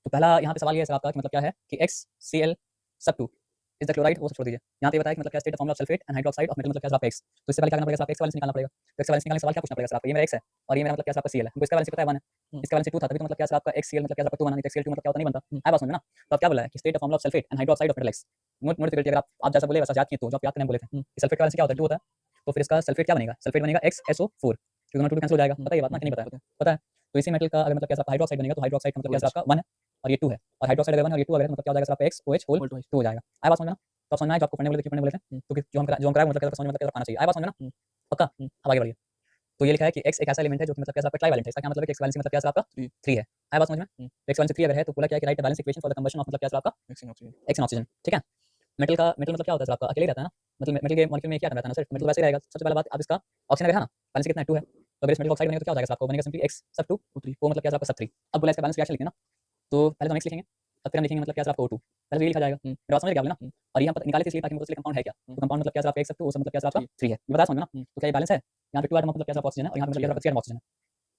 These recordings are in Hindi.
तो पहला यहाँ पे सवाल ये है सर आपका कि मतलब क्या है कि XCl सब 2 इज द क्लोराइड, वो सब छोड़ दीजिए। यहाँ पे ये बताया कि मतलब क्या state the formula of sulphate and hydroxide of metal, मतलब क्या आपका X। तो इससे पहले क्या करना पड़ेगा, आपका X का बैलेंस निकालना पड़ेगा। तो X का बैलेंस निकालने के सवाल क्या पूछना पड़ेगा सर आपको, ये मेरा X है और ये मेरा मतलब क्या आपका Cl है, हमको इसका बैलेंस पता है 1 है, इसका बैलेंस 2 था, तभी तो मतलब क्या आपका XCl मतलब क्या आपका 2 बना, नहीं तो XCl2 मतलब क्या होता नहीं बनता है, बात समझ में ना। तो अब क्या बोला है कि state the formula of sulphate and hydroxide of metal X। Note note अगर आप जैसा बोले वैसा याद किए, तो जो आप याद करने बोले थे कि सल्फेट का बैलेंस क्या होता है 2 होता है, तो फिर इसका सल्फेट क्या बनेगा, सल्फेट बनेगा XSO4, क्योंकि दोनों 2 कैंसिल हो जाएगा, पता है ये बात ना कि नहीं पता है, पता है। तो इसी मेटल का अगर मतलब क्या आपका हाइड्रोक्साइड बनेगा, तो हाइड्रोक्साइड का मतलब क्या आपका 1 है और ये 2 है, और हाइड्रोक्साइड अगर 1 और ये 2 अगर मतलब क्या हो जाएगा आपका XOH होल 2 हो जाएगा। आया बात समझ में ना। तो आप समझना है जो आपको पढ़ने बोले थे, पढ़ने बोले थे, तो जो हम कराए मतलब क्या समझ में मतलब क्या आना चाहिए, आया बात समझ में ना, पक्का। अब आगे बढ़िए। तो ये लिखा है कि X एक ऐसा एलिमेंट है जो कि मतलब कैसा आपका ट्राइवैलेंट है, इसका क्या मतलब है कि X वैलेंसी मतलब कैसा आपका 3 है, आया बात समझ में। X वैलेंसी 3 अगर है तो बोला क्या है कि right the balance equation for the combustion of मतलब कैसा आपका X इन ऑक्सीजन, ठीक है। मेटल मतलब क्या होता है सर आपका, अकेले रहता है ना, मतलब मेटल के मॉलिक्यूल में क्या रहता है ना सर, मेटल वैसे ही रहेगा। सबसे पहले बात आप इसका ऑक्सीजन अगर है ना, बैलेंस कितना है 2 है, तो अगर इस मेटल ऑक्साइड बनेगा तो क्या हो जाएगा आपको, बनेगा सिंपली X सब 2 वो मतलब क्या आपका सब 3। अब बोला इसका बैलेंस रिएक्शन लिखना ना, तो पहले तो हम X लिखेंगे, अब फिर हम लिखेंगे मतलब क्या आपका O2, पहले ये लिखा जाएगा। मेरी बात समझ गए आप ना। और यहाँ पर निकाले थे इसलिए ताकि मतलब कंपाउंड है क्या, तो कंपाउंड मतलब क्या आपका X सब 2 वो सब मतलब क्या आपका 3 है, ये बता समझ ना। तो क्या ये बैलेंस है, यहाँ पे 2 आइटम मतलब क्या ऑक्सीजन है और यहाँ पे मतलब क्या 3 आइटम ऑक्सीजन है।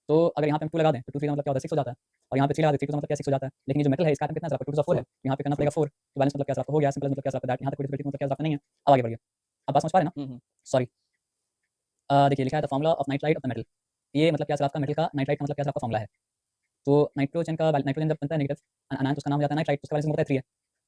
तो अगर यहाँ पे हम 2 लगा दें तो 2 3 मतलब क्या होता है 6 हो जाता है, और यहाँ पे 3 लगा दें 3 मतलब क्या 6 हो जाता है। लेकिन ये जो मेटल है इसका आइटम कितना है आपका 2 4 है, यहाँ पे करना पड़ेगा 4, तो बैलेंस मतलब क्या आपका हो गया, सिंपल मतलब क्या आपका दैट, यहाँ तक कोई डिफिकल्टी मतलब क्या आपका नहीं है। अब आगे बढ़िए, अब बात समझ पा रहे हैं ना। सॉरी, देखिए लिखा है the formula of nitride of the metal, ये मतलब क्या सर आपका मेटल का नाइट्राइड का मतलब क्या आपका फॉर्मूला है। तो नाइट्रोजन जब बनता है नेगेटिव अनायन तो उसका नाम हो जाता है नाइट्राइड, तो उसका बैलेंस होता है 3 है,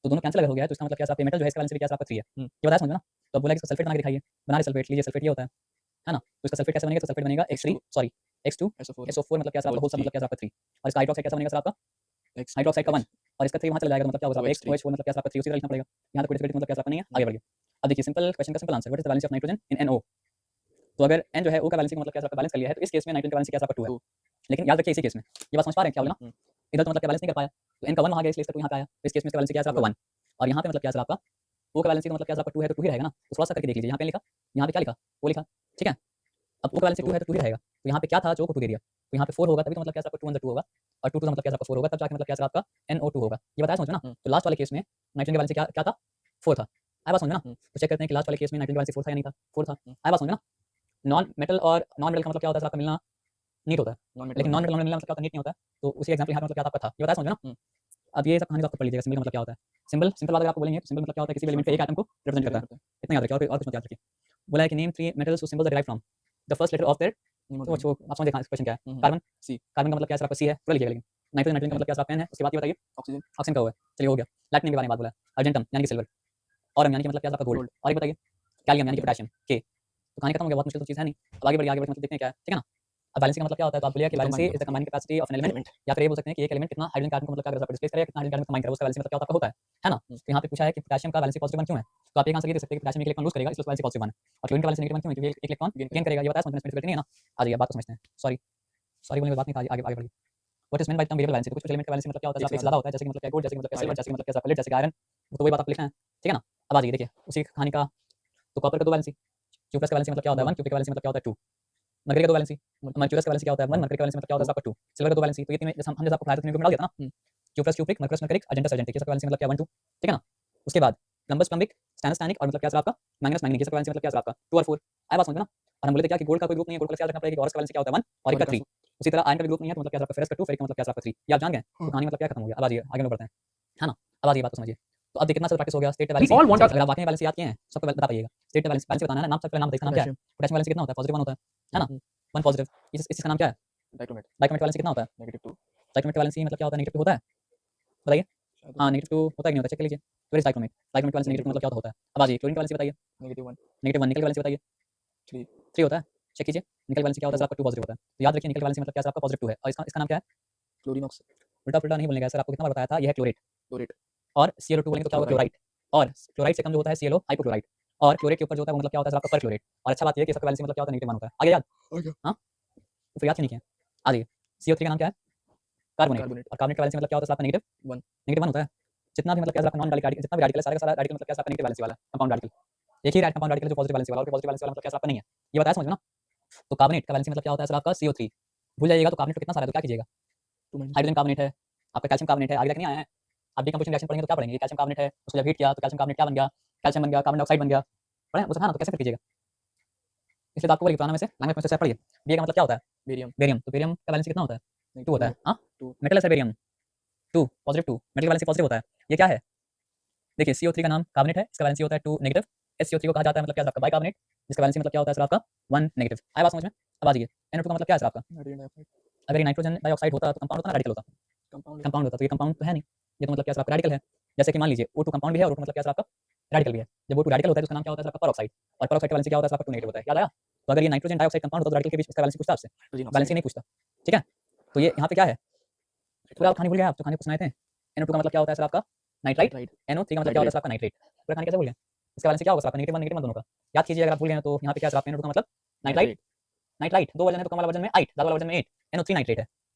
तो दोनों कैंसिल अगर हो गया है तो इसका मतलब क्या आपका मेटल जो है इसका बैलेंस भी क्या आपका 3 है। ये बताया समझ ना। तो अब बोला कि इसका सल्फेट बना के दिखाइए, बना रहे सल्फेट, लीजिए सल्फेट ये होता है ना। तो इसका सल्फेट कैसे बनेगा, तो सल्फेट बनेगा X3 सॉरी X2SO4 मतलब क्या सर आपका होल सब मतलब क्या आपका 3, और इसका हाइड्रोक्साइड कैसा बनेगा सर आपका हाइड्रोक्साइड का 1, और इसका 3 वहां चला जाएगा तो मतलब क्या होगा XOH मतलब क्या आपका 3 उसी तरह लिखना पड़ेगा। यहाँ तक कोई डिफिकल्टी मतलब क्या आपका नहीं है, आगे बढ़िए। अब देखिए सिंपल क्वेश्चन का simple answer, what is the balance of nitrogen in NO। तो अगर N जो है O का बैलेंसिंग मतलब क्या आपका बैलेंस कर लिया है, तो इस केस में नाइट्रोजन का बैलेंस क्या आपका 2 है। लेकिन याद रखिए इसी केस में, ये बात समझ पा रहे हैं क्या बोला ना, इधर तो मतलब क्या बैलेंस नहीं कर पाया, तो N का 1 वहां गया इसलिए इसका 2 यहाँ पे आया, तो इस केस में इसका बैलेंस क्या है आपका 1, और यहाँ पे मतलब क्या है आपका O का बैलेंस का मतलब क्या आपका 2 है, तो 2 ही रहेगा ना। तो थोड़ा सा करके देख लीजिए, यहाँ पे लिखा, यहाँ पे क्या लिखा, वो लिखा, ठीक है। अब O का बैलेंस 2 है तो 2 ही रहेगा, तो यहाँ पे क्या था जो को 2 दे दिया, तो यहाँ पे 4 होगा, तभी तो मतलब क्या आपका 2 2 होगा, और 2 2 मतलब क्या आपका 4 होगा, तब जाके मतलब क्या आपका NO2 होगा। ये बताया समझ ना। तो लास्ट वाले केस में नाइट्रोजन का बैलेंस क्या क्या था, 4 था, आया बात समझ ना। तो चेक करते हैं कि लास्ट वाले केस में नाइट्रोजन का बैलेंस 4 था या नहीं था, 4 था, आया बात समझ ना। नॉन मेटल और नॉन मेटल का मतलब क्या होता है आपका मिलना नीट होता है, लेकिन नॉन मेटल मिलना मतलब क्या होता है नीट नहीं होता है। तो उसी एग्जांपल यहाँ पे मतलब क्या आपका था, ये बताया समझ ना। अब ये सब कहानी आपको पढ़ लीजिएगा, सिंबल का मतलब क्या होता है। सिंबल सिंपल बात अगर आपको बोलेंगे तो सिंबल मतलब क्या होता है, किसी भी एलिमेंट के एक एटम को रिप्रेजेंट करता है, इतना याद रखिए, और कुछ मत याद रखिए। बोला है कि name 3 metals who symbols are derived from the first letter of their, तो अच्छो आप समझ देखा क्वेश्चन क्या है, कार्बन सी, कार्बन का मतलब क्या है आपका सी है पूरा लीजिएगा, लेकिन नाइट्रोजन नाइट्रोजन का मतलब क्या है आपका N है, उसके बाद ये बताइए ऑक्सीजन, ऑक्सीजन का हुआ है, चलिए हो गया। प्लैटिनम के बारे में बात बोला है, अर्जेंटम यानी कि सिल्वर, ऑरम यानी कि मतलब क्या है आपका गोल्ड, और ये बताइए कैलियम यानी कि पोटेशियम के। तो कहानी खत्म हो गया, बहुत मुश्किल तो चीज़ है नहीं। अब आगे बढ़िए, आगे बढ़ मतलब देखते हैं क्या है, ठीक है ना। अब बैलेंसिंग का मतलब क्या होता है, तो आप बोलिए कि balancing is the combining capacity of an element, या फिर ये बोल सकते हैं कि एक एलिमेंट कितना हाइड्रोजन कार्बन को मतलब क्या डिस्प्लेस करेगा, कितना हाइड्रोजन कार्बन कंबाइन करेगा, उसका बैलेंसिंग मतलब क्या होता है ना। तो यहाँ पे पूछा है कि पोटेशियम का बैलेंसिंग पॉजिटिव 1 क्यों है, तो आप एक आंसर ये दे सकते हैं कि पोटेशियम एक इलेक्ट्रॉन लूज करेगा इसलिए उसका बैलेंसिंग पॉजिटिव 1 है, और क्लोरीन का बैलेंसिंग नेगेटिव 1 क्यों है, क्योंकि एक इलेक्ट्रॉन गेन करेगा। ये बताया समझ में, इसमें नहीं है ना। आ जाइए बात को समझते हैं। सॉरी सॉरी बोलने की बात नहीं, आगे आगे बढ़िए। What is mean by term variable balancing, तो कुछ एलिमेंट का बैलेंसिंग मतलब क्या होता है, एक से ज्यादा होता है, जैसे कि मतलब क्या गोल्ड, जैसे कि मतलब क्या सिल्वर, जैसे कि मतलब क्या लेड, जैसे कि आयरन, तो वही बात आपको लिखना है, ठीक है ना। अब आ जाइए देखिए उसी कहानी का, तो कॉपर का 2 बैलेंसिंग, क्यूप्लस का बैलेंसिंग मतलब क्या होता है 1, क्यूबिक का बैलेंसिंग मतलब क्या होता है 2, मरकरी का 2 बैलेंसी, मर्क्यूरियस का बैलेंसी क्या होता है 1, मरकरी का बैलेंसी मतलब क्या होता है आपका 2, सिल्वर का 2 बैलेंसी। तो ये तीन जैसे हम जैसे आपको पढ़ाया था तीन को मिला दिया था ना, क्यू प्लस क्यूप्रिक, मरकरस मरकरिक, अर्जेंटस अर्जेंटिक, ये सब का बैलेंसी मतलब क्या 1 2, ठीक है ना। उसके बाद प्लम्बस प्लम्बिक, स्टैनस स्टैनिक, और मतलब क्या आपका मैग्नेस मैग्नेटिक, ये सब का बैलेंसी मतलब क्या आपका 2 और 4, आया बात समझ में ना। और हम बोले थे क्या कि गोल्ड का कोई ग्रुप नहीं है, गोल्ड का क्या रखना पड़ेगा कि ऑरस का बैलेंसी क्या होता है 1 और एक का 3, उसी तरह आयरन का ग्रुप नहीं है तो मतलब क्या आपका फेरस का 2, फेरिक का मतलब क्या आपका 3, ये आप जान गए। तो कहानी मतलब क्या खत्म हो गया। अब आइए आगे बढ़ते हैं, है ना। अब आइए बात को समझिए। तो अब देखिए कितना सब प्रैक्टिस हो गया, स्टेट बैलेंस अगर आप वाकई में बैलेंस याद किए हैं सबको बता पाइएगा। स्टेट बैलेंस बैलेंस बताना है, नाम सबका नाम बताइए, नाम क्या है। पोटेशियम बैलेंस कितना होता है, पॉजिटिव 1 होता है ना, 1 पॉजिटिव। इस चीज का नाम क्या है, डाइक्रोमेट। डाइक्रोमेट बैलेंस कितना होता है, -2। डाइक्रोमेट बैलेंस मतलब क्या होता है, नेगेटिव होता है, बताइए। हाँ -2 होता है कि नहीं होता, चेक कर लीजिए। Where is dichromate, dichromate balance negative मतलब क्या होता है। अब आ जाइए क्लोरीन का बैलेंस बताइए, -1। -1 निकल बैलेंस बताइए, 3 होता है, चेक कीजिए। निकल बैलेंस क्या होता है सर आपका 2 पॉजिटिव होता है, तो याद रखिए निकल बैलेंस मतलब क्या है आपका पॉजिटिव 2 है, और इसका इसका नाम क्या है, क्लोरीन ऑक्साइड। उल्टा पुल्टा नहीं बोलने का सर, आपको कितना बार बताया था, ये है क्लोरेट, क्लोरेट। और ClO2 बोलेंगे तो क्या होगा, क्लोराइड। और क्लोराइड से कम जो होता है ClO हाइपोक्लोराइड, और क्लोरेट के ऊपर जो होता है वो मतलब क्या होता है सर आपका परक्लोरेट। और अच्छा बात ये है कि इसका बैलेंस मतलब क्या होता है, नेगेटिव 1 होता है। आगे याद, हाँ तो फिर याद क्यों नहीं किया। आ जाइए CO3 का नाम क्या है, कार्बोनेट, और कार्बोनेट का बैलेंस मतलब क्या होता है आपका -1, -1 होता है। जितना भी मतलब क्या आपका नॉन रैडिकल, जितना भी रैडिकल है सारा का सारा रैडिकल मतलब क्या आपका नेगेटिव बैलेंस वाला है, कंपाउंड रैडिकल। एक ही कंपाउंड रैडिकल जो पॉजिटिव बैलेंस वाला, और पॉजिटिव बैलेंस वाला मतलब क्या आपका नहीं है, ये बताया समझ में ना। तो कार्बोनेट का बैलेंस मतलब क्या होता है सर आपका CO3, भूल जाइएगा। तो कार्बोनेट कितना सारा है तो क्या कीजिएगा, हाइड्रोजन कार्बोनेट है, आपका कैल्शियम कार्बोनेट है, आगे तक नहीं आया है। आप डिकम्पोजिशन रिएक्शन पढ़ेंगे तो क्या पढ़ेंगे, कैल्शियम कार्बोनेट है, उसको जब हीट किया तो कैल्शियम कार्बोनेट क्या बन गया, कैल्शियम बन गया, कार्बन डाइऑक्साइड बन गया, पढ़े वो सब है ना। तो कैसे फिर कीजिएगा, इसलिए तो आपको बोलिए पुराना में से लैंग्वेज में से पढ़िए। बी का मतलब क्या होता है, बेरियम, बेरियम। तो बेरियम का बैलेंस कितना होता है, 2 होता है। हाँ मेटल है सर बेरियम, 2 पॉजिटिव 2 मेटल का वैलेंसी पॉजिटिव होता है। ये क्या है? देखिए CO3 का नाम कार्बोनेट है, इसका वैलेंसी होता है 2 नेगेटिव। SCO3 को कहा जाता है मतलब क्या है आपका बाइकार्बोनेट, जिसका वैलेंसी मतलब क्या होता है सर आपका 1 नेगेटिव। आया बात समझ में? अब आ जाइए NO2 का मतलब क्या है सर आपका? अगर ये नाइट्रोजन डाइऑक्साइड होता तो कंपाउंड होता ना रेडिकल होता? कंपाउंड होता, तो ये कंपाउंड तो है नहीं, ये तो मतलब क्या है सर आपका रेडिकल है। जैसे कि मान लीजिए O2 कंपाउंड भी है और O2 मतलब क्या है सर आपका रेडिकल भी है। जब O2 रेडिकल होता है तो उसका नाम क्या होता है सर आपका पेरोक्साइड, और पेरोक्साइड का वैलेंसी क्या होता है सर आपका 2 नेगेटिव होता है। याद आया? तो अगर ये नाइट्रोजन डाइऑक्साइड कंपाउंड होता तो रेडिकल के बीच इसका वैलेंसी पूछता आपसे? वैलेंसी नहीं पूछता, ठीक है? तो ये यहाँ पे क्या है? पूरा आप कहानी भूल गए, आप तो कहानी को सुनाए थे। NO2 का मतलब क्या होता है सर आपका नाइट्राइट, NO3 का मतलब क्या होता है सर आपका नाइट्रेट। पूरा कहानी कैसे भूल गए? इसका वैलेंसी क्या होगा सर आपका नेगेटिव 1 नेगेटिव 1 दोनों का। याद कीजिए अगर आप भूल गए हैं तो यहाँ पे क्या है सर आपका NO2 का मतलब नाइट्राइट, नाइट्राइट 2 वर्जन है तो कम वाला वर्जन में 8, ज्यादा वाला वर्जन में 8, NO3 नाइट्रेट है।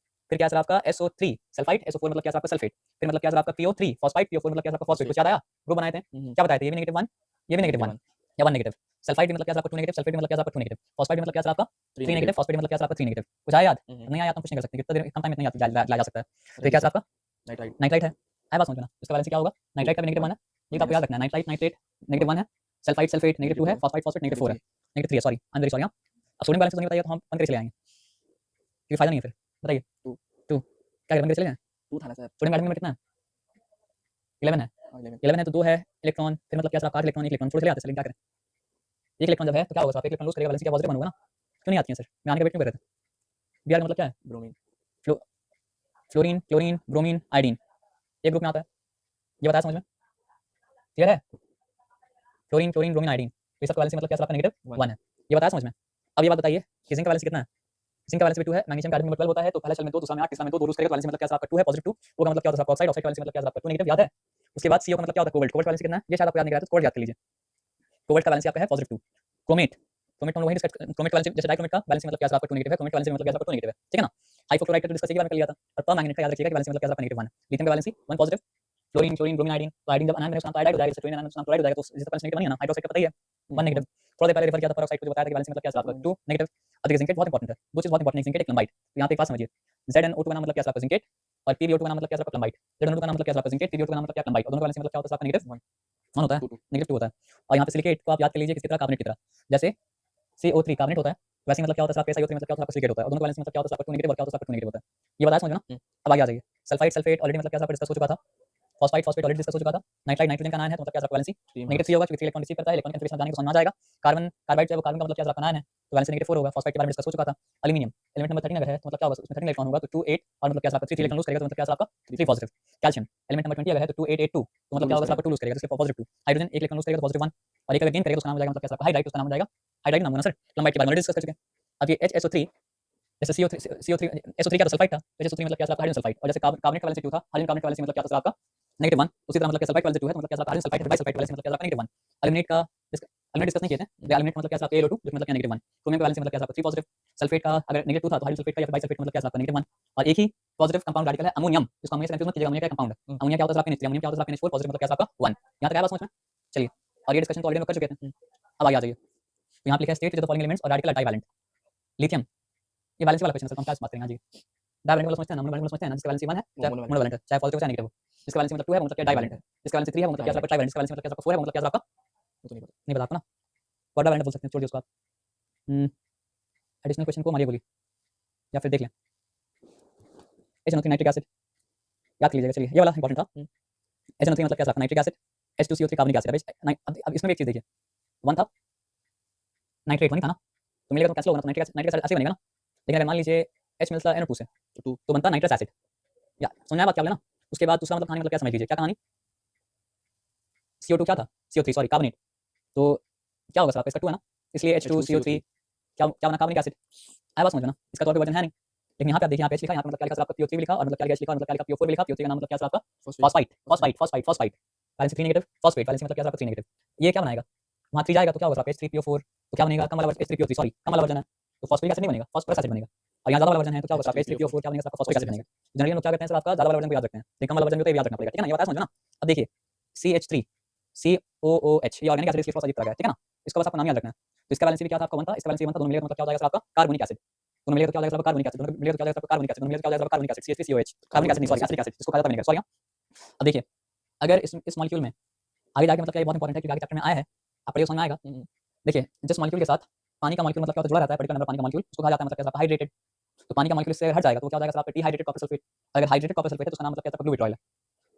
फिर क्या है सर आपका SO3 सल्फाइड, SO4 मतलब क्या है सर आपका सल्फेट, फिर मतलब क्या है सर आपका PO3 फॉस्फाइड, PO4 मतलब क्या है सर आपका फॉस्फेट। कुछ याद आया? ग्रुप बनाए थे, क्या बताए थे? ये भी नेगेटिव 1, ये भी नेगेटिव 1 या 1 नेगेटिव। सल्फाइड मतलब क्या है सर आपका 2 नेगेटिव, सल्फेट मतलब क्या है सर आपका 2 नेगेटिव, फॉस्फाइड मतलब क्या है सर आपका 3 नेगेटिव, फॉस्फेट मतलब क्या है सर आपका 3 नेगेटिव। कुछ आया याद? नहीं आया तो हम कुछ नहीं कर सकते, कितना देर कम टाइम में नहीं लाया जा सकता है। तो क्या है सर आपका नाइट्राइट है। आया बात समझ में ना? इसका वैलेंसी क्या होगा? नाइट्राइट का भी नेगेटिव 1 है, ये तो आपको याद रखना है। नाइट्राइट नाइट्रेट नेगेटिव 1 है, सल्फाइड सल्फेट नेगेटिव 2 है, फॉस्फाइड फॉस्फेट नेगेटिव 4 है, नेगेटिव 3 है, sorry I am very sorry. अब सोडियम बैलेंस तो नहीं बताइए तो हम 1 करके चले आएंगे, क्योंकि फायदा नहीं है फिर। बताइए 2 क्या करें, 1 करके चले जाएं? 2 था ना सर, सोडियम एटम में कितना है? 11 है, 11 है तो 2 है इलेक्ट्रॉन, फिर मतलब क्या सर आपका 8 इलेक्ट्रॉन 1 इलेक्ट्रॉन छोड़ चले आते हैं, क्या करें? 1 इलेक्ट्रॉन जब है तो क्या होगा सर, 1 इलेक्ट्रॉन लूज करेगा, वैलेंसी क्या पॉजिटिव बनूगा ना। क्यों नहीं आती है सर? मैं आने का वेट क्यों कर रहे थे? Br का मतलब क्या है? Bromine, fluorine chlorine bromine iodine एक ग्रुप में आता है, ये बताया समझ में? क्लियर है? फ्लोरीन क्लोरीन ब्रोमीन आयोडीन, तो ये सब का वैलेंसी मतलब क्या सर आपका नेगेटिव 1 है, ये बताया समझ में? अब ये बात बताइए कि जिंक का वैलेंसी कितना है? जिंक का वैलेंसी भी 2 है, मैग्नीशियम का आयरन नंबर 12 होता है, तो पहले सेल में 2 दूसरा में 8 तीसरा में 2 लूज करेगा तो वैलेंसी मतलब क्या सर आपका 2 है पॉजिटिव 2, वो का मतलब क्या होता है आपका ऑक्साइड, ऑक्साइड का वैलेंसी मतलब क्या सर आपका 2 नेगेटिव, याद है? उसके बाद CO का मतलब क्या होता है कोबाल्ट, कोबाल्ट का वैलेंसी कितना है ये शायद आपको याद नहीं रहा है तो कोबाल्ट याद कर लीजिए। कोबाल्ट का वैलेंसी आपका है पॉजिटिव 2। क्रोमेट, क्रोमेट हम लोग वही डिस्कस, क्रोमेट का वैलेंसी जैसे डाइक्रोमेट का वैलेंसी मतलब क्या सर आपका 2 नेगेटिव है, क्रोमेट का वैलेंसी मतलब क्या सर आपका 2 नेगेटिव है, ठीक है ना? हाइपोक्लोराइट का डिस्कस एक बार में कर लिया था, और परमैंगनेट का याद रखिएगा कि वैलेंसी मतलब क्या सर आपका नेगेटिव 1 है। लिथियम का valency 1 positive, fluorine chlorine bromine iodine, तो आयोडीन जब अनायन में उसका नाम तो आयोडाइड हो जाएगा, जैसे नाम क्लोराइड हो जाएगा, तो इसका वैलेंसी नेगेटिव नहीं है ना। हाइड्रोक्साइड का पता ही है 1 नेगेटिव। थोड़ा देर पहले रेफर किया था पेरोक्साइड को, जो बताया था कि वैलेंसी मतलब क्या सर आपका 2 नेगेटिव। अब देखिए जिंकेट बहुत इंपॉर्टेंट है, दो चीज बहुत इंपॉर्टेंट है, जिंकेट एक लंबाइट, तो यहाँ पे एक बात समझिए, ZnO2 का नाम मतलब क्या सर आपका जिंकेट, और PbO2 का नाम मतलब क्या सर आपका लंबाइट। ZnO2 का नाम मतलब क्या सर आपका जिंकेट, PbO2 का नाम मतलब क्या लंबाइट, और दोनों का वैलेंसी मतलब क्या होता है आपका नेगेटिव 1 होता है, नेगेटिव 2 होता है। और यहाँ पे सिलिकेट को आप याद कर लीजिए किसकी तरह, कार्बोनेट की तरह, जैसे CO3 कार्बोनेट होता है, वैसे मतलब क्या होता है आपका SiO3 मतलब क्या होता है आपका सिलिकेट होता है, और दोनों का वैलेंसी मतलब क्या होता है आपका 2 नेगेटिव और क्या होता है आपका 2 नेगेटिव होता है। ये बताया समझ में ना? अब आगे आ जाइए, सल्फाइड सल्फेट ऑलरेडी मतलब क्या आपका डिस्कस हो चुका था, फॉस्फाइड फॉस्फेट ऑलरेडी डिस्कस हो चुका था, नाइट्राइड नाइट्रोजन का आयन है तो मतलब क्या आपका वैलेंसी नेगेटिव 3 होगा, क्योंकि 3 इलेक्ट्रॉन रिसीव करता है, इलेक्ट्रॉन कन्फर्मेशन जाने को समझ में आ जाएगा। कार्बन कार्बाइड जो है वो कार्बन का मतलब क्या आपका आयन है तो वैलेंसी नेगेटिव 4 होगा। फॉस्फाइड के बारे में डिस्कस हो चुका था। एल्यूमिनियम एलिमेंट नंबर 13 अगर है तो मतलब क्या होगा, उसमें 13 इलेक्ट्रॉन होगा तो 2 8 और मतलब क्या आपका 3 इलेक्ट्रॉन लूज करेगा तो मतलब क्या आपका 3 पॉजिटिव। कैल्शियम एलिमेंट नंबर 20 अगर है तो 2 8 8 2 तो मतलब क्या होगा आपका 2 लूज करेगा, इसलिए पॉजिटिव 2। हाइड्रोजन 1 इलेक्ट्रॉन लूज करेगा तो पॉजिटिव 1, और एक अगर गेन करेगा तो उसका नाम हो जाएगा मतलब क्या आपका हाइड्राइड, उसका नाम हो जाएगा हाइड्राइड नाम होगा ना सर, लंबाई के बारे में डिस्कस कर चुके हैं। अब ये HSO3 जैसे CO3 SO3 क्या था सल्फाइड था, तो HSO3 मतलब क्या था हाइड्रोजन सल्फाइड, और जैसे कार्बोनेट का वैलेंसी 2 था, हाइड्रोजन कार्बोनेट का वैलेंसी मतलब क्या था आपका नेगेटिव 1, उसी तरह मतलब क्या सल्फाइड का वैलेंसी 2 है तो मतलब क्या हाइड्रोजन सल्फाइड है, बाइसल्फाइड का वैलेंसी मतलब क्या नेगेटिव 1। एल्यूमिनेट का एल्यूमिनेट डिस्कस नहीं किए थे, एल्यूमिनेट मतलब क्या आपका AlO2 जो मतलब क्या नेगेटिव 1। क्रोमियम का वैलेंसी मतलब क्या आपका 3 पॉजिटिव, सल्फेट का अगर नेगेटिव 2 था तो हाइड्रोजन सल्फेट का या बाइसल्फेट मतलब क्या आपका नेगेटिव 1, और एक ही पॉजिटिव कंपाउंड रेडिकल है अमोनियम, जिसको अमोनिया से कंफ्यूज मत कीजिएगा, अमोनिया का कंपाउंड है, अमोनिया क्या होता है आपका NH3, अमोनियम क्या होता है आपका NH4 पॉजिटिव मतलब क्या आपका 1। यहां तक आया बात समझ में? चलिए, और ये डिस्कशन तो ऑलरेडी हम कर चुके थे। अब आगे आ जाइए, तो यहां पे लिखा है state with the following elements और रेडिकल आर डाइवैलेंट। लिथियम ये वैलेंसी वाला क्वेश्चन है, हम क्या बात करेंगे जी। डाइवैलेंट वाला समझते हैं ना, मोनोवैलेंट वाला समझते हैं ना, जिसका वैलेंसी 1 है चाहे मोनोवैलेंट है, चाहे पॉजिटिव चाहे नेगेटिव हो। जिसका वैलेंसी मतलब 2 है वो मतलब क्या डाइवैलेंट है, जिसका वैलेंसी 3 है वो मतलब क्या आपका ट्राइवैलेंट, जिसका वैलेंसी मतलब क्या आपका 4 है वो मतलब क्या आपका नहीं पता आपको ना, क्वाड्रा वैलेंट बोल सकते हैं, छोड़ दियो उसको आप। एडिशनल क्वेश्चन को मारिए बोली या फिर देख लें। HNO3 नाइट्रिक एसिड याद कर लीजिएगा, चलिए ये वाला इंपॉर्टेंट था। HNO3 मतलब क्या आपका नाइट्रिक एसिड, H2CO3 कार्बनिक एसिड। अब इसमें भी एक चीज देखिए, 1 था नाइट्रेट 1 ही था ना, तो मिलेगा तो कैंसिल होगा ना, तो नाइट्रिक एसिड ऐसे बनेगा ना। लेकिन अगर मान लीजिए H मिलता है NO2 से तो बनता नाइट्रस एसिड। या समझ में आया बात क्या बोले ना? उसके बाद दूसरा मतलब कहानी मतलब क्या समझ लीजिए, क्या कहानी, CO2 क्या था, CO3 सॉरी कार्बोनेट, तो क्या होगा सर आपका, इसका 2 है ना, इसलिए H2CO3 क्या बना कार्बनिक एसिड। आया बात समझ में ना? इसका तो और कोई वजन है नहीं, लेकिन यहाँ पे आप देखिए यहाँ पे H लिखा, यहाँ पे मतलब क्या लिखा सर आपका PO3 लिखा, और मतलब क्या लिखा H लिखा, और मतलब क्या लिखा PO4 लिखा, PO3 का नाम मतलब क्या सर आपका phosphide phosphide phosphide phosphide valency 3 negative, phosphate valency मतलब क्या सर आपका 3 नेगेटिव। ये क्या बनाएगा, वहाँ 3 जाएगा तो क्या होगा सर H3PO4, तो क्या बनेगा कम वाला H3PO3 सॉरी कम वाला वर्जन है तो फॉस्फेटिक एसिड नहीं बनेगा, फॉस्फोरस एसिड बनेगा। और यहाँ ज्यादा वाला वर्जन है तो क्या होगा सर H3PO4 क्या बनेगा सर आपका फॉस्फोरिक एसिड बनेगा। जनरली लोग क्या करते हैं सर आपका ज्यादा वाला वर्जन को याद रखते हैं, लेकिन कम वाला वर्जन को तो याद रखना पड़ेगा, ठीक है ना, ये बताया समझो ना। अब देखिए CH3 COOH ये ऑर्गेनिक एसिड इसलिए थोड़ा सा अजीब तरह का है, ठीक है ना, इसका बस आपको नाम याद रखना है। तो इसका वैलेंसी भी क्या था आपका 1 था, इसका वैलेंसी 1 था, दोनों मिलेगा तो मतलब क्या हो जाएगा सर आपका कार्बोनिक एसिड, दोनों मिलेगा तो क्या हो जाएगा सर कार्बोनिक एसिड, दोनों मिलेगा तो क्या हो जाएगा कार्बोनिक एसिड, दोनों मिलेगा तो क्या हो जाएगा कार्बोनिक एसिड CH3COH कार्बनिक एसिड नहीं सॉरी एसिटिक एसिड जिसको कहा जाता है विनेगर सॉरी। अब देखिए अगर इस मॉलिक्यूल में आगे जाके मतलब क्या ये बहुत इंपॉर्टेंट है, क्योंकि आगे चैप्टर में आया है, आप पढ़िए समझ में आएगा। देखिए जिस मॉलिक्यूल के साथ पानी का मॉलिक्यूल मतलब क्या होता है जुड़ा रहता है, पर्टिकुलर नंबर पानी का मॉलिक्यूल उसको कहा जाता है मतलब क्या हाइड्रेटेड। तो पानी का मॉलिक्यूल इससे हट जाएगा तो क्या हो जाएगा सर आपका डिहाइड्रेटेड कॉपर सल्फेट। अगर हाइड्रेटेड कॉपर सल्फेट है तो उसका नाम मतलब क्या होता है ब्लू विट्रॉयल है।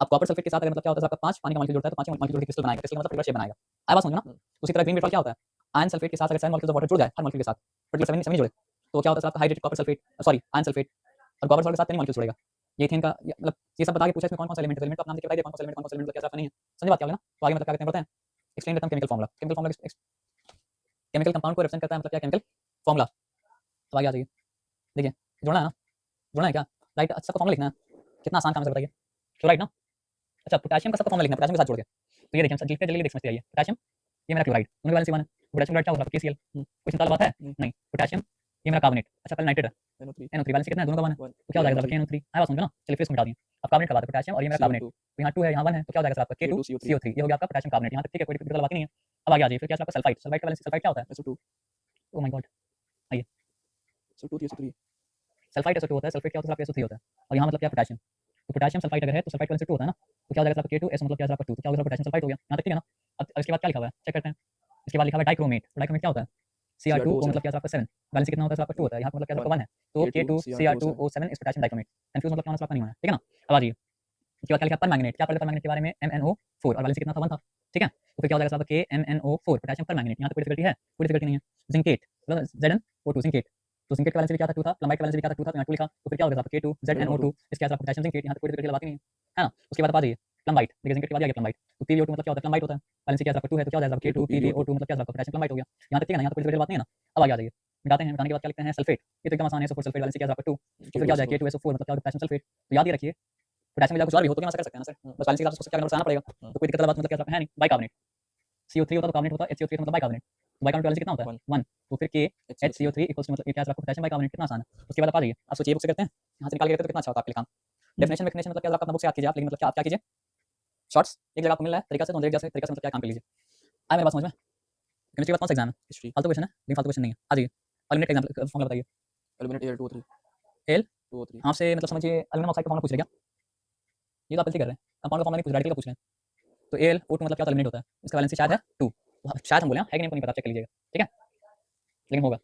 अब कॉपर सल्फेट के साथ अगर मतलब क्या होता है आपका 5 पानी का मॉलिक्यूल जुड़ता है तो 5 मॉलिक्यूल क्रिस्टल बनाएगा, क्रिस्टल मतलब शेप बनाएगा। आई बात समझो ना। उसी तरह ग्रीन विट्रॉयल क्या होता है, आयरन सल्फेट के साथ अगर 7 मॉलिक्यूल्स ऑफ वाटर जुड़ जाए हर मॉलिक्यूल के साथ पर्टिकुलर 7 नहीं जुड़े तो क्या होता है आपका hydrated copper sulphate, sorry iron sulphate, और कॉपर सल्फेट के साथ 3 मॉलिक्यूल जुड़ेगा। ये इथेन का मतलब ये सब बता के पूछा इसमें कौन-कौन सा एलिमेंट है, एलिमेंट का नाम देके बताइए कौन-कौन सा एलिमेंट कौन-कौन सा एलिमेंट क्या नहीं है। समझ बात क्या होगी ना। तो आगे मतलब क्या कहते हैं पता है, एक्सप्लेन करता हूं chemical formula. Chemical formula chemical compound को रिप्रेजेंट करता है मतलब क्या केमिकल फार्मूला। तो आगे आ जाइए, देखिए जुड़ना है ना, जुड़ना है क्या, राइट। अच्छा का फार्मूला लिखना है, कितना आसान काम है बताइए, क्लोराइड ना। अच्छा पोटेशियम का सबका फार्मूला लिखना है पोटेशियम के साथ जोड़ के। तो ये देखिए हम लिखते जल्दी लिख समझते आइए, पोटेशियम ये मेरा क्लोराइड, उनके बैलेंस 1 है। पोटेशियम क्लोराइड क्या होगा केसीएल, कुछ निकाल बात है नहीं। पोटेशियम ये मेरा कार्बोनेट, अच्छा पहले नाइट्रेट है NO3 बैलेंस कितना है दोनों का 1 है तो क्या हो जाएगा सर NO3। आया बात समझो ना। चलिए फिर इसको मिटा दिए, अब कार्बोनेट का बात है पोटेशियम और ये मेरा कार्बोनेट, तो यहाँ 2 है यहाँ 1 है तो क्या हो जाएगा सर आपका K2CO3 ये हो गया आपका पोटेशियम कार्बोनेट। यहाँ तक ठीक है, कोई दिक्कत बात ही नहीं है। अब आगे आ जाइए फिर क्या है आपका सल्फाइड। सल्फाइड का बैलेंस सल्फाइड क्या होता है SO2। ओह माय गॉड, आइए SO2 सल्फाइड SO2 होता है, सल्फेट क्या होता है आपका SO3 होता है और यहाँ मतलब क्या पोटेशियम। तो पोटेशियम सल्फाइड अगर है तो सल्फाइड का बैलेंस 2 होता है ना, तो क्या हो जाएगा आपका K2S मतलब क्या है आपका 2 तो क्या होगा पोटेशियम सल्फाइड हो गया। यहाँ तक ठीक है ना। अब इसके बाद क्या लिखा हुआ है चेक करते हैं। इसके बाद लिखा हुआ है डाइक्रोमेट। तो डाइक्रोमेट क्या होता है Cr2O मतलब क्या है आपका 7 बैलेंस कितना होता है आपका 2 होता है, यहाँ मतलब क्या है आपका 1 है तो K2Cr2O7 इस पोटेशियम डाइक्रोमेट। कंफ्यूज मतलब क्या होना आपका नहीं होना है ठीक है ना। अब आ जाइए उसके बाद क्या लिखा परमैंगनेट, क्या पढ़ा परमैंगनेट के बारे में MnO4 और बैलेंस कितना था 1 था ठीक है। तो फिर क्या हो जाएगा आपका KMnO4 पोटेशियम परमैंगनेट। यहाँ तक कोई डिफिकल्टी है, कोई डिफिकल्टी नहीं है। जिंकेट मतलब ZnO2 जिंकेट, तो जिंकेट का बैलेंस भी क्या था 2 था, प्लमाइड का बैलेंस भी क्या था 2 था तो यहाँ 2 लिखा तो फिर क्या होगा आपका K2ZnO2 इसके साथ पोटेशियम जिंकेट। यहाँ तक कोई डिफिकल्टी बात ही नहीं है ना। उसके बाद आ जाइए प्लमाइड, देखिए जिंकेट के बाद आ गया प्लमाइड, तो PbO2 मतलब क्या होता है प्लमाइड होता है, बैलेंस क्या आपका 2 है तो क्या हो जाएगा K2PbO2 मतलब क्या आपका पोटेशियम प्लमाइड हो गया। यहाँ तक ठीक है ना, यहाँ तक कोई डिफिकल्टी बात नहीं है ना। अब आगे आ जाइए मिटाते हैं, मिटाने के बाद क्या लिखते हैं सल्फेट। ये तो एकदम आसान है, SO4 सल्फेट बैलेंस क्या आपका 2 तो फिर क्या हो जाएगा K2SO4 मतलब क्या होगा पोटेशियम सल्फेट। तो याद ही रखिए पोटेशियम में कुछ और भी हो तो क्या कर सकते हैं ना सर, बस बैलेंस के हिसाब से क्या नंबर आना पड़ेगा तो कोई दिक्कत वाली बात मतलब क्या है नहीं। बाइकार्बोनेट CO3 होता है तो कार्बोनेट होता है HCO3 मतलब बाइकार्बोनेट, तो बाइकार्बोनेट बैलेंस कितना होता है 1 तो फिर KHCO3 इक्वल्स मतलब क्या है आपका पोटेशियम बाइकार्बोनेट। कितना आसान है। उसके बाद आप आ जाइए आप सोचिए बुक से करते हैं, यहाँ से निकाल के करते तो कितना अच्छा होता है आपके लिए काम। डेफिनेशन डेफिनेशन मतलब क्या आप अपना बुक से याद कीजिए आप, लेकिन मतलब क्या आप क्या कीजिए शॉर्ट्स एक जगह आपको मिल रहा है तरीका से तो एक जैसे तरीका से मतलब क्या काम कर लीजिए। आए मेरे बात समझ में। केमिस्ट्री का कौन सा एग्जाम है हिस्ट्री, फालतू क्वेश्चन है लेकिन फालतू क्वेश्चन नहीं है। आ जाइए एलिमिनेट एग्जाम फॉर्मूला बताइए एलिमिनेट Al2O3 Al2O3 आपसे मतलब समझिए एल्यूमिनियम ऑक्साइड का फॉर्मूला पूछ रहे क्या, ये तो आप गलती कर रहे हैं। कंपाउंड का फॉर्मूला नहीं पूछ रेडिकल का पूछ रहे हैं। तो Al O2 मतलब क्या होता है एलिमिनेट होता है, इसका बैलेंस शायद है 2 शायद हम बोले है कि नहीं को नहीं पता चेक कर लीजिएगा ठीक है लेकिन होगा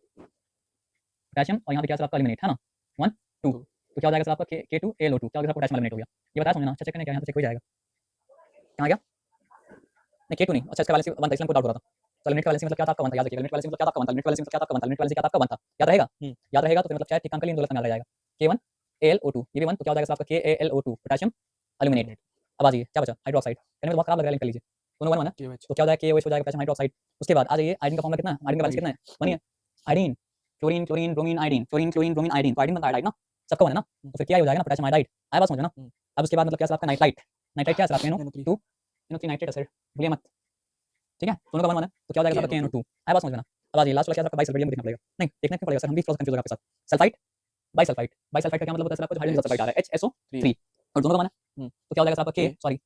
पोटेशियम और यहाँ पे क्या आपका एलिमिनेट है ना 1 2 तो क्या हो जाएगा सर आपका K2AlO2 क्या हो जाएगा पोटेशियम एलिमिनेट हो गया। ये बताया समझना अच्छा चेक करने क्या यहाँ तो चेक हो जाएगा कहाँ गया नहीं K2 नहीं अच्छा इसका बैलेंस 1 था इसलिए हमको डाउट हो रहा था। तो एलिमिनेट का बैलेंस मतलब क्या था आपका 1 था, याद रखिए एलिमिनेट बैलेंस मतलब क्या था आपका 1 था, एलिमिनेट बैलेंस मतलब क्या था आपका 1 था, एलिमिनेट बैलेंस क्या था आपका 1 था याद रहेगा। याद रहेगा तो फिर मतलब चाहे ठीक काम कर लिए गलत में याद रह जाएगा K1 AlO2 ये भी 1 तो क्या हो जाएगा आपका KAlO2 पोटेशियम एलिमिनेट। अब आ जाइए क्या बचा हाइड्रोक्साइड, कहने में बहुत खराब लग रहा है लिख लीजिए दोनों 1 1 है तो क्या हो जाएगा KOH हो जाएगा पोटेशियम हाइड्रोक्साइड। उसके बाद आ जाइए आयोडीन का फॉर्मूला कितना है, आयोडीन का बैलेंस कितना है 1 ही है। Iodine chlorine chlorine bromine iodine chlorine chlorine bromine iodine तो आयोडीन बनता है आयोडाइड ना सबका 1 है ना तो फिर क्या हो जाएगा ना पोटेशियम आयोडाइड। आया बात समझो ना। अब उसके बाद मतलब क्या आपका नाइट्राइट, नाइट्राइट क्या है आपका NO2 NO3 नाइट्रेट है सर भूलिए मत ठीक है दोनों का 1 1 है तो क्या हो जाएगा आपका KNO2। आया बात समझना। अब आ जाइए लास्ट वाला क्या आपका बाइसल्फाइड देखना पड़ेगा नहीं देखना क्यों पड़ेगा सर हम भी थोड़ा कंफ्यूज हो गए आपके साथ। सल्फाइड बाइसल्फाइड, बाइसल्फाइड का क्या मतलब होता है सर आपको हाइड्रोजन सल्फाइड आ रहा है HSO3 और दोनों का 1 है तो क्या हो जाएगा आपका K सॉरी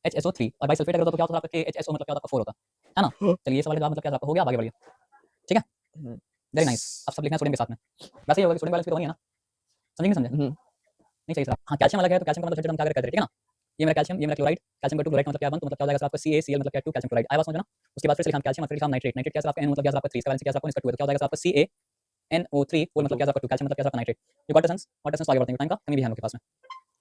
HSO3 और बाइसल्फेट अगर होता तो क्या होता आपका KHSO मतलब क्या होता आपका 4 होता है ना। चलिए ये सवाल जवाब मतलब क्या आपका हो गया आगे बढ़िए ठीक है वेरी नाइस। अब सब लिखना है सोडियम के साथ में वैसे ही होगा कि सोडियम बैलेंस भी तो वही है ना समझे नहीं समझे नहीं चाहिए सर। हाँ कैल्शियम अलग है तो कैल्शियम का मतलब हम क्या करते हैं ठीक है ना। ये मेरा कैल्शियम ये मेरा क्लोराइड कैल्शियम का 2 क्लोराइड मतलब क्या 1 तो मतलब क्या हो जाएगा आपका CaCl मतलब क्या 2 कैल्शियम क्लोराइड। आया बात समझना। उसके बाद फिर से लिखा कैल्शियम फिर लिखा नाइट्रेट, नाइट्रेट क्या आपका N मतलब क्या आपका 3 इसका बैलेंस क्या आपका इसका 2 तो क्या हो जाएगा आपका CaNO3 मतलब क्या आपका 2 कैल्शियम मतलब क्या आपका नाइट्रेट। ये गॉट एसेंस आगे बढ़ते हैं टाइम का कमी भी है हम लोग के पास में।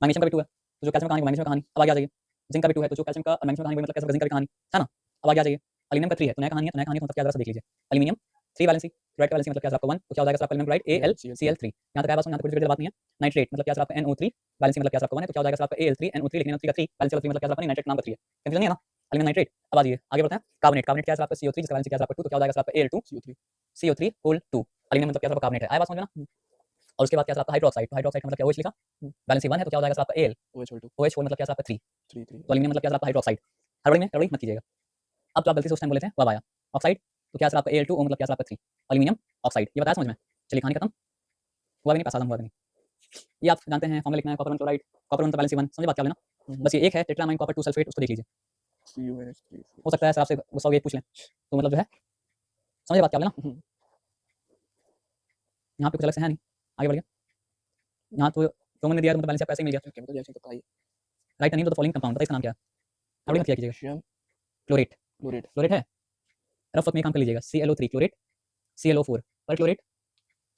मैग्नीशियम का भी 2 है तो जो कैल्शियम कहानी मैग्नीशियम कहानी। अब आगे आ जाइए जिंक का भी 2 है तो जो कैल्शियम का मैग्नीशियम कहानी मतलब कैल्शियम का जिंक का भी कहानी है ना। अब आगे आ जाइए एल्यूमिनियम का 3 है तो नया कहानी है तो नया कहानी मतलब क्या जरा देख लीजिए एल्यूमिनियम 3 वैलेंसी क्लोराइड का वैलेंसी मतलब क्या आपका 1 तो क्या हो जाएगा आपका एल्यूमिनियम क्लोराइड AlCl3 यहाँ तक आया बात यहाँ तक कुछ बात नहीं है। नाइट्रेट मतलब क्या आपका NO3 वैलेंसी मतलब क्या आपका 1 है तो क्या हो जाएगा आपका Al3NO3 लेकिन NO3 का 3 वैलेंसी मतलब क्या आपका नाइट्रेट नाम का 3 है कंफ्यूजन नहीं है ना एल्यूमिनियम नाइट्रेट। अब आ जाइए आगे बढ़ते हैं कार्बोनेट, कार्बोनेट क्या आपका CO3 जिसका वैलेंसी क्या आपका 2 तो क्या हो जाएगा आपका Al2CO3 CO3 होल 2 एल्यूमिनियम मतलब क्या आपका कार्बोनेट है। आया बात समझना। और उसके बाद क्या आपका हाइड्रोक्साइड, तो हाइड्रोक्साइड का मतलब क्या OH लिखा वैलेंसी 1 है तो क्या हो जाएगा आपका Al OH होल मतलब क्या आपका 3 तो एल्यूमिनियम मतलब क्या आपका हाइड्रोक्साइड हड़बड़ी में हड़बड़ी मत कीजिएगा। अब तो आप गलती से उस टाइम बोले थे वह आया ऑक्साइड तो क्या आपका Al2O मतलब क्या आपका 3 एल्यूमिनियम ऑक्साइड। ये बताया समझ में। चलिए कहानी खत्म हुआ भी नहीं पास हुआ भी नहीं। ये आप जानते हैं फॉर्मूला लिखना है कॉपर 1 क्लोराइड कॉपर 1 तो बैलेंस 1 समझ बात क्या लेना बस ये एक है टेट्रामाइन कॉपर 2 सल्फेट उसको देख लीजिए। हो सकता है सर आपसे गुस्सा हो गया पूछ लें तो मतलब जो है समझ बात क्या लेना। यहाँ पे कुछ अलग से है नहीं आगे बढ़िए। यहाँ तो रोमन ने दिया तो मतलब बैलेंस आपको ऐसे ही मिल गया केमिकल रिएक्शन तो राइट नहीं तो फॉलोइंग कंपाउंड बताइए इसका नाम क्या है हड़बड़ी मत किया कीजिएगा। क्लोरेट क्लोरेट क्लोरेट है रफ वक्त में काम कर लीजिएगा ClO3 क्लोरेट ClO4 पर क्लोरेट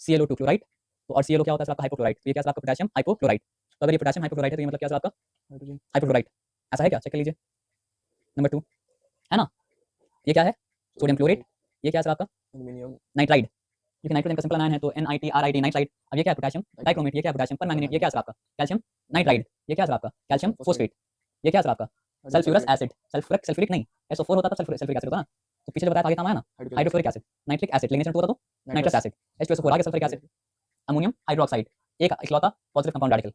ClO2 क्लोराइड तो और ClO क्या होता है सर आपका हाइपोक्लोराइट, तो ये क्या सर आपका पोटेशियम हाइपोक्लोराइट। तो अगर ये पोटेशियम हाइपोक्लोराइट है तो ये मतलब क्या सर आपका हाइपोक्लोराइट, ऐसा है क्या, चेक कर लीजिए। नंबर 2 है ना, ये क्या है सोडियम क्लोरेट, ये क्या है सर आपका नाइट्राइड, क्योंकि नाइट्रोजन का सिंपल आयन है तो NiTrite नाइट्राइड। अब ये क्या है पोटेशियम डाइक्रोमेट, ये क्या है पोटेशियम परमैंगनेट, ये क्या है सर आपका कैल्शियम नाइट्राइड, ये क्या है सर आपका कैल्शियम फोस्फेट, ये क्या है सर आपका सल्फ्यूरस एसिड, सल्फ्यूरिक नहीं, SO4 होता था सल्फ्यूरिक एसिड होता ना, तो पीछे जो बताया था आगे काम आया ना हाइड्रोफ्लोरिक एसिड, नाइट्रिक एसिड, लेकिन 2 होता तो नाइट्रस एसिड, H2SO4 आगे सल्फ्यूरिक एसिड, अमोनियम हाइड्रोक्साइड, एक इकलौता positive compound radical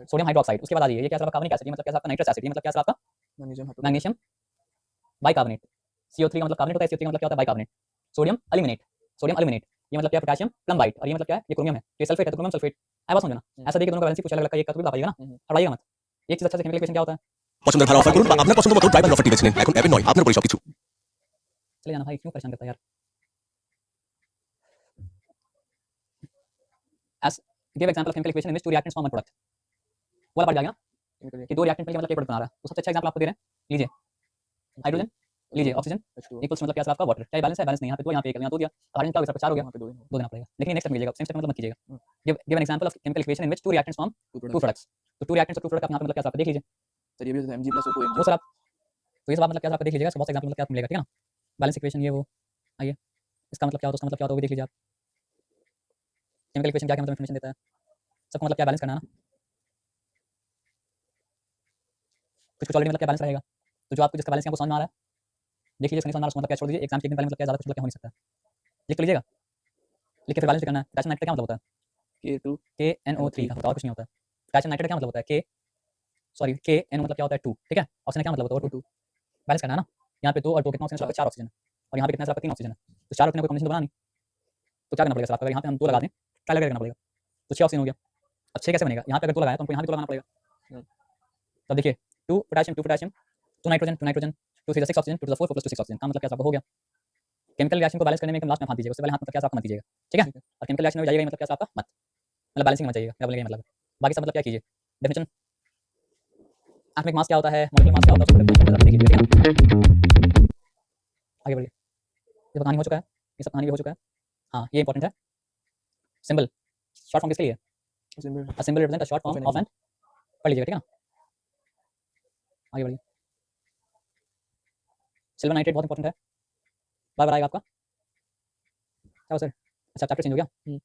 sodium hydroxide. उसके बाद आ जाइए ये क्या सर आपका कार्बनिक एसिड, ये मतलब क्या सर आपका नाइट्रस एसिड, ये मतलब क्या सर आपका मैग्नीशियम बाइकार्बोनेट, CO3 का मतलब कार्बोनेट होता है, CO3 का मतलब क्या होता है बाइकार्बोनेट, सोडियम एल्यूमिनेट, ये मतलब क्या है पोटेशियम प्लम्बाइट, और ये मतलब क्या है ये क्रोमियम है, ये सल्फेट है तो क्रोमियम सल्फेट। आई बात समझना, ऐसा देखिए दोनों का बैलेंस कुछ अलग अलग का एक का तो पाइएगा ना, पढ़ाइएगा मत। एक चीज अच्छा से केमिकल इक्वेशन क्या होता है, পছন্দের ভালো অফার করুন বা আপনার পছন্দ মতো ট্রাইবাল অফারটি বেছে নিন। এখন অ্যাপে নয়, আপনার উপরে সবকিছু। चले जाना भाई, क्यों परेशान करता है यार। As give example of chemical equation in which two reactants form one product, वो वाला पार्ट जाएगा ना कि दो रिएक्टेंट मिलकर मतलब एक प्रोडक्ट बना रहा है, तो सबसे अच्छा एग्जांपल आपको दे रहे हैं, लीजिए हाइड्रोजन, लीजिए ऑक्सीजन इक्वल्स मतलब क्या सर आपका वाटर, क्या बैलेंस है, बैलेंस नहीं, यहाँ पे दो यहाँ पे एक, यहाँ दो दिया, अब हाइड्रोजन क्या हो गया, चार हो गया, दो देना पड़ेगा, लेकिन नेक्स्ट मिलेगा सेम स्टेप मतलब मत कीजिएगा। Give an example of chemical equation in which two reactants form two products, तो टू रिएक्टेंट्स और टू प्रोडक्ट आप यहाँ पे मतलब क्या सर आपका देख लीजिए सर ये भी Mg+O2 वो सर आप, तो ये सब आप मतलब क्या सर आपका देख लीजिएगा, बहुत एग्जांपल मतलब क्या आपको मिलेगा, ठीक है ना। बैलेंस इक्वेशन ये वो, आइए इसका मतलब क्या होता है, उसका मतलब क्या होता है वो भी देख लीजिए आप। केमिकल इक्वेशन क्या क्या मतलब इन्फॉर्मेशन देता है, सबको मतलब क्या बैलेंस करना है ना, कुछ कुछ ऑलरेडी मतलब क्या बैलेंस रहेगा, तो जो आपको जिसका बैलेंस आपको समझ में आ रहा है देख लीजिए, समझ में आ रहा है उसको मतलब क्या छोड़ दीजिए, एग्जाम के एक दिन पहले मतलब क्या ज़्यादा कुछ मतलब क्या हो नहीं सकता, लिख तो लीजिएगा, लिख के फिर बैलेंस करना है। पोटेशियम नाइट्रेट क्या मतलब होता है, K2 KNO3 का होता है और कुछ नहीं होता है। पोटेशियम नाइट्रेट क्या मतलब होता है, KNO मतलब क्या होता है 2, ठीक है, ऑक्सीजन क्या मतलब होता है 2, बैलेंस करना है ना, यहाँ पे 2 और 2 कितना ऑक्सीजन, 4 ऑक्सीजन, और यहाँ पे कितना है आपका 3 ऑक्सीजन है, तो 4 और 3 को कॉम्बिनेशन तो बना नहीं, तो क्या करना पड़ेगा सर आपका, अगर यहाँ पे हम 2 लगा दें क्या लगा करना पड़ेगा, तो 6 ऑक्सीजन हो गया। अब 6 कैसे बनेगा, यहाँ पे अगर 2 लगाया तो हमको यहाँ भी 2 लगाना पड़ेगा, तो देखिए 2 पोटेशियम 2 नाइट्रोजन 2 3 6 ऑक्सीजन 2 4 4 6 ऑक्सीजन का मतलब क्या आपका हो गया। केमिकल रिएक्शन को बैलेंस करने में एकदम लास्ट में हाथ दीजिएगा, उससे पहले हाथ मतलब क्या आपका मत दीजिएगा, ठीक है, और केमिकल रिएक्शन में जाइएगा मतलब क्या आपका मत, मतलब बैलेंसिंग में जाइएगा, क्या बोलेंगे मतलब बाकी सब मतलब क्या कीजिए। डेफिनेशन एटॉमिक मास क्या होता है, मॉलिक्यूलर मास क्या होता है, उसको देखिए, ठीक है आगे बढ़िए। ये तो कहानी हो चुका है, ये सब कहानी भी हो चुका है। हाँ ये इंपॉर्टेंट है, सिंबल शॉर्ट फॉर्म किसके लिए, a symbol represent a short form of an, पढ़ लीजिएगा, ठीक है ना। आगे बढ़िए, सिल्वर नाइट्रेट बहुत इंपॉर्टेंट है, बार बार आएगा आपका, क्या हो सर, अच्छा चैप्टर चेंज हो गया।